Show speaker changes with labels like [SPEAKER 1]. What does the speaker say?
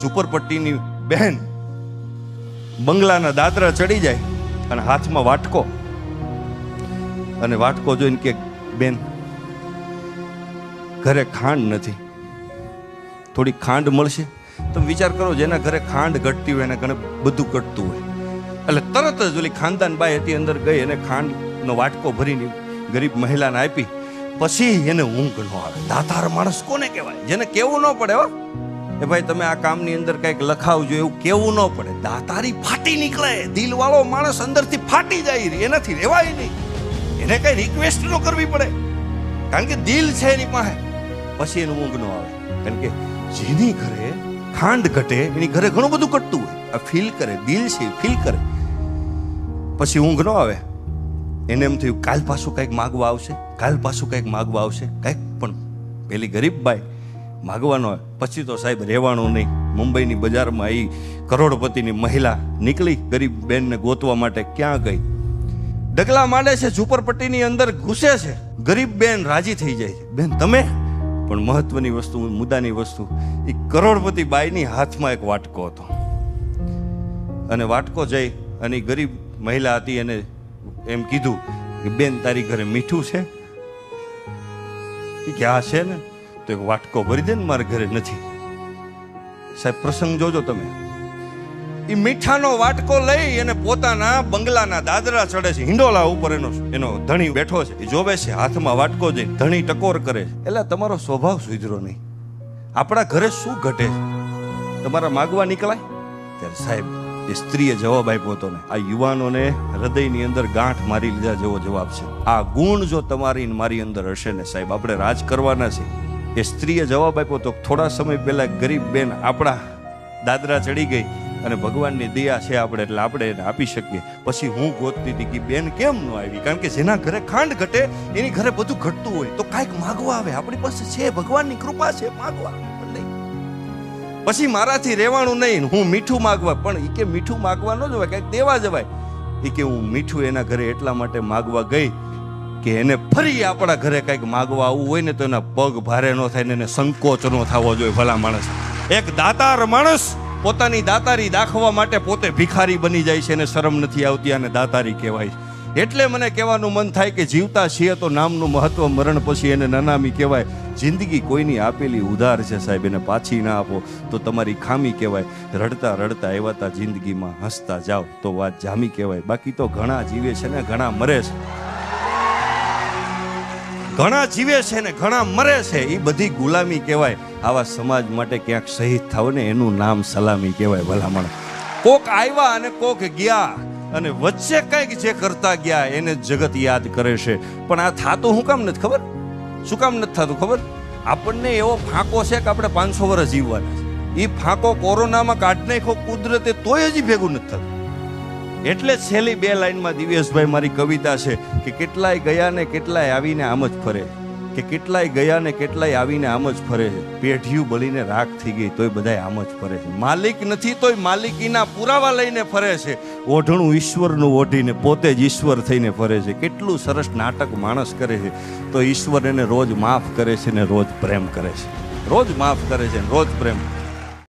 [SPEAKER 1] ઝુંપડપટ્ટીની બહેન બંગલાના દાદરા ચડી જાય અને હાથમાં વાટકો, અને વાટકો જોઈને કે બેન ઘરે ખાંડ નથી, થોડી ખાંડ મળશે? તમે વિચાર કરો, જેના ઘરે ખાંડ ઘટતી હોય એને ઘરે બધું ઘટતું હોય. એટલે તરત જ ઓલી ખાનદાન બાઈ હતી અંદર ગઈ અને ખાંડનો વાટકો ભરીને ગરીબ મહિલાને આપી. પછી એને ઊંઘ ન આવે. દાતાર માણસ કોને કહેવાય? જેને કેવું ન પડે હો એ ભાઈ તમે આ કામની અંદર કંઈક લખાવજો, એવું કેવું ન પડે. દાતારી ફાટી નીકળે. દિલ વાળો માણસ અંદરથી ફાટી જાય, એનાથી રહેવાય નહીં. એને કઈ રિક્વેસ્ટ ન કરવી પડે, કારણ કે દિલ છે એની પાસે. પછી એનું ઊંઘ ન આવે, કારણ કે જેની ઘરે ખાંડ ઘટે એની ઘરે ઘણું બધું ઘટતું હોય. આ ફીલ કરે, દિલ છે ફીલ કરે. પછી ઊંઘ ન આવે. એને એમ થયું કાલ પાછું કંઈક માગવા આવશે, કાલ પાછું કંઈક માગવા આવશે, કંઈક. પણ પેલી ગરીબ બાઈ માગવાનો હોય. પછી તો સાહેબ રહેવાનું નહીં. મુંબઈની બજારમાં આવી કરોડપતિની મહિલા નીકળી ગરીબ બેનને ગોતવા માટે. ક્યાં ગઈ? ડગલા માંડે છે, ઝુંપડપટ્ટીની અંદર ઘૂસે છે. ગરીબ બેન રાજી થઈ જાય છે, બેન તમે. પણ મહત્વની વસ્તુ, મુદ્દાની વસ્તુ, એ કરોડપતિ બાઈની હાથમાં એક વાટકો હતો. અને વાટકો જઈ અને ગરીબ મહિલા હતી એને એમ કીધું કે બેન તારી ઘરે મીઠું છે? કે આ છે ને. તો એક વાટકો ભરી દે ને, મારા ઘરે નથી. સાહેબ પ્રસંગ જોજો તમે. એ મીઠાનો વાટકો લઈ અને પોતાના બંગલાના દાદરા ચડે છે. હિંડોલા ઉપર એનો ધણી બેઠો છે. એ જોવે છે, હાથમાં વાટકો જઈ ધણી ટકોર કરે છે. એટલે તમારો સ્વભાવ સુધરો નહીં. આપણા ઘરે શું ઘટે છે? તમારા માગવા નીકળાય ત્યારે સાહેબ એ સ્ત્રીએ જવાબ આપ્યો હતો ને, આ યુવાનોને હૃદયની અંદર ગાંઠ મારી લીધા જેવો જવાબ છે. આ ગુણ જો તમારી મારી અંદર હશે ને સાહેબ, આપણે રાજ કરવાના છે. એ સ્ત્રીએ જવાબ આપ્યો તો થોડા સમય પહેલા ગરીબ બેન આપણા દાદરા ચડી ગઈ અને ભગવાનની દયા છે આપણે એટલે આપણે એને આપી શકીએ. પછી હું ગોતતી હતી કે બેન કેમ ન આવી, કારણ કે જેના ઘરે ખાંડ ઘટે એની ઘરે બધું ઘટતું હોય. તો કાંઈક માગવા આવે. આપણી પાસે છે, ભગવાનની કૃપા છે, માગવા નહીં. પછી મારાથી રહેવાનું નહીં, હું મીઠું માગવા. પણ એ કે મીઠું માગવા ન જવાય, કંઈક દેવા જવાય. એ કે હું મીઠું એના ઘરે એટલા માટે માગવા ગઈ કે એને ફરી આપણા ઘરે કંઈક માગવા આવવું હોય ને તો એના પગ ભારે ન થાય ને એને સંકોચ ન થવો જોઈએ. ભલા માણસ, એક દાતાર માણસ પોતાની દાતારી દાખવા માટે પોતે ભિખારી બની જાય છે, એને શરમ નથી આવતી, અને દાતારી કહેવાય. એટલે મને કહેવાનું મન થાય કે જીવતા છીએ તો નામનું મહત્વ, મરણ પછી એને નનામી કહેવાય. જિંદગી કોઈની આપેલી ઉધાર છે સાહેબ, એને પાછી ના આપો તો તમારી ખામી કહેવાય. રડતા રડતા એવાતા જિંદગીમાં હસતા જાઓ તો વાત જામી કહેવાય. બાકી તો ઘણા જીવે છે ને ઘણા મરે છે, ઘણા જીવે છે ને ઘણા મરે છે. એ બધી ગુલામી કહેવાય. આવા સમાજ માટે ક્યાંક શહીદ થાવ ને એનું નામ સલામી કહેવાય. ભલામણ કોક આવ્યા અને કોક ગયા, અને વચ્ચે કંઈક જે કરતા ગયા એને જગત યાદ કરે છે. પણ આ થાતું શું કામ નથી ખબર? શું કામ નથી થતું ખબર? આપણને એવો ફાંકો છે કે આપણે 500 વર્ષ જીવવાના છે. એ ફાંકો કોરોનામાં કાઢ નાખ્યો કુદરતે, તોય હજી ભેગું નથી થતું. એટલે છેલ્લી 2 લાઈનમાં દિવેશભાઈ મારી કવિતા છે કે કેટલાય ગયા ને કેટલાય આવીને આમ જ ફરે, કે કેટલાય ગયા ને કેટલાય આવીને આમ જ ફરે છે. પેઢીયું બળીને રાખ થઈ ગઈ તોય બધાય આમ જ ફરે છે. માલિક નથી તોય માલિકીના પુરાવા લઈને ફરે છે. ઓઢણું ઈશ્વરનું ઓઢીને પોતે જ ઈશ્વર થઈને ફરે છે. કેટલું સરસ નાટક માણસ કરે છે તો ઈશ્વર એને રોજ માફ કરે છે ને રોજ પ્રેમ કરે છે. રોજ માફ કરે છે ને રોજ પ્રેમ.